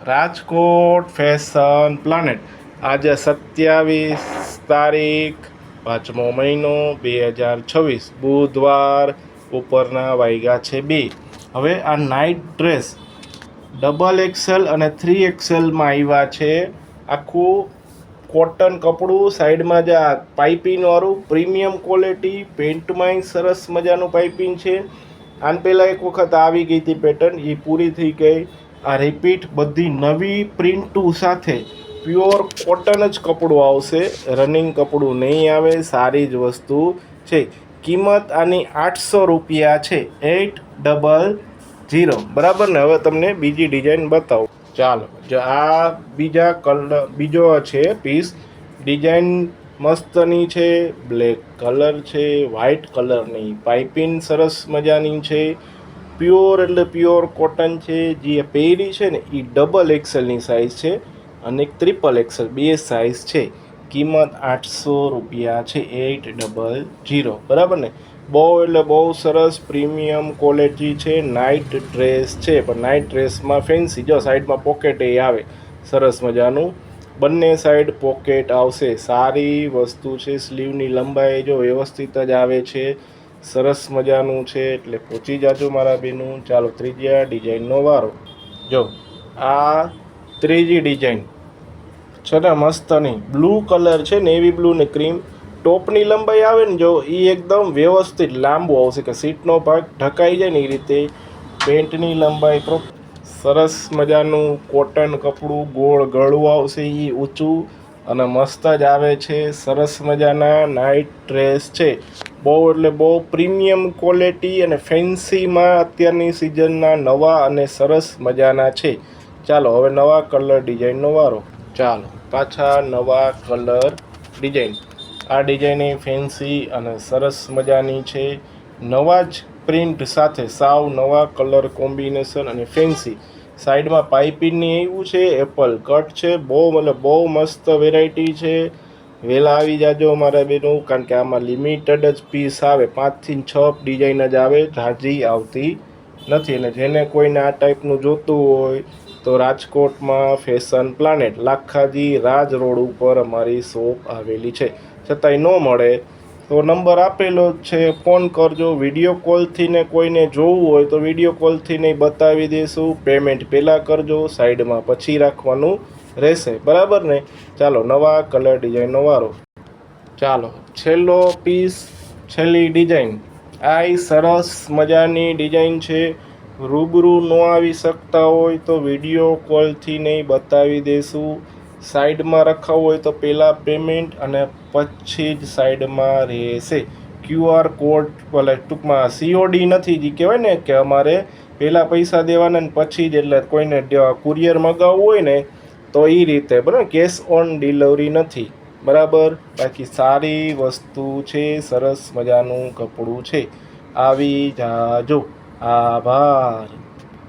Rajkot fashion planet આજે 27 તારીખ 5મો મહિનો 2026 બુધવાર ઉપરના વાગ્યા છે 2। હવે આ નાઇટ ડ્રેસ XXL અને 3XLમાં આવ્યા છે। આખું કોટન કપડું, સાઈડમાં જે આ પાઇપિંગવાળું પ્રીમિયમ ક્વોલિટી, પેન્ટમાંય સરસ મજાનું પાઇપિંગ છે। આન પહેલાં એક વખત આવી ગઈ હતી પેટર્ન, એ પૂરી થઈ ગઈ। આ રિપીટ બધી નવી પ્રિન્ટુ સાથે પ્યોર કોટન જ કપડું આવશે, રનિંગ કપડું નહીં આવે, સારી જ વસ્તુ છે। કિંમત આની 800 રૂપિયા છે, 800, બરાબર ને। હવે તમને બીજી ડિઝાઇન બતાવું, ચાલો। જો આ બીજો છે પીસ, ડિઝાઇન મસ્તની છે, બ્લેક કલર છે, વ્હાઇટ કલરની પાઇપિંગ સરસ મજાની છે, પ્યોર એટલે પ્યોર કોટન છે। જે પહેરી છે ને એ XXLની સાઇઝ છે અને XXL બે સાઇઝ છે। કિંમત 800 રૂપિયા છે, 800, બરાબર ને। બહુ એટલે બહુ સરસ પ્રીમિયમ ક્વોલિટી છે, નાઇટ ડ્રેસ છે, પણ નાઇટ ડ્રેસમાં ફેન્સી, જો સાઈડમાં પોકેટ એ આવે સરસ મજાનું, બંને સાઈડ પોકેટ આવશે, સારી વસ્તુ છે। સ્લીવની લંબાઈ જો વ્યવસ્થિત જ આવે છે, સરસ મજાનું છે, એટલે પહોંચી જાજો મારા બેનું। ચાલો ત્રીજા ડિઝાઇનનો વારો। જો આ ત્રીજી ડિઝાઇન છે ને મસ્તની, બ્લુ કલર છે, નેવી બ્લુ ને ક્રીમ। ટોપની લંબાઈ આવે ને જો એ એકદમ વ્યવસ્થિત લાંબુ આવશે, કે સીટનો ભાગ ઢકાઈ જાય ને એ રીતે। પેન્ટની લંબાઈ સરસ મજાનું કોટન કપડું, ગોળ ગળું આવશે, એ ઊંચું અને મસ્ત જ આવે છે, સરસ મજાના નાઇટ ડ્રેસ છે। બહુ એટલે બહુ પ્રીમિયમ ક્વોલિટી અને ફેન્સીમાં અત્યારની સિઝનના નવા અને સરસ મજાના છે। ચાલો હવે નવા કલર ડિઝાઇનનો વારો। ચાલો પાછા નવા કલર ડિઝાઇન। આ ડિઝાઇન ફેન્સી અને સરસ મજાની છે, નવા જ પ્રિન્ટ સાથે સાવ નવા કલર કોમ્બિનેશન અને ફેન્સી। સાઈડમાં પાઇપિંગની એવું છે, એપલ કટ છે, બહુ મતલબ બહુ મસ્ત વેરાયટી છે। વહેલા આવી જાજો મારા બેનું, કારણ કે આમાં લિમિટેડ જ પીસ આવે, 5 થી 6 ડિઝાઇન જ આવે, ઝાઝી આવતી નથી। અને જેને કોઈને આ ટાઈપનું જોતું હોય તો રાજકોટમાં ફેશન પ્લાનેટ લાખાજી રાજ રોડ ઉપર અમારી શોપ આવેલી છે। છતાંય ન મળે તો નંબર આપેલો જ છે, ફોન કરજો। વિડીયો કોલથી ને કોઈને જોવું હોય તો વિડીયો કોલથી નહીં બતાવી દઈશું, પેમેન્ટ પહેલાં કરજો, સાઈડમાં પછી રાખવાનું રહેશે, બરાબર ને। ચાલો નવા કલર ડિઝાઇનનો વારો। ચાલો છેલ્લો પીસ, છેલ્લી ડિઝાઇન। આ સરસ મજાની ડિઝાઇન છે, રૂબરૂ ન આવી શકતા હોય તો વિડીયો કોલથી નહીં બતાવી દઈશું। સાઈડમાં રખાવું હોય તો પહેલાં પેમેન્ટ અને પછી જ સાઈડમાં રહેશે। QR કોડ ભલે ટૂંકમાં COD નથી, જે કહેવાય ને કે અમારે પહેલાં પૈસા દેવાના ને પછી જ, એટલે કોઈને કુરિયર મગાવવું હોય ને તો એ રીતે, બરાબર, કેશ ઓન ડિલિવરી નથી, બરાબર। બાકી સારી વસ્તુ છે, સરસ મજાનું કપડું છે, આવી જાજો, આભાર।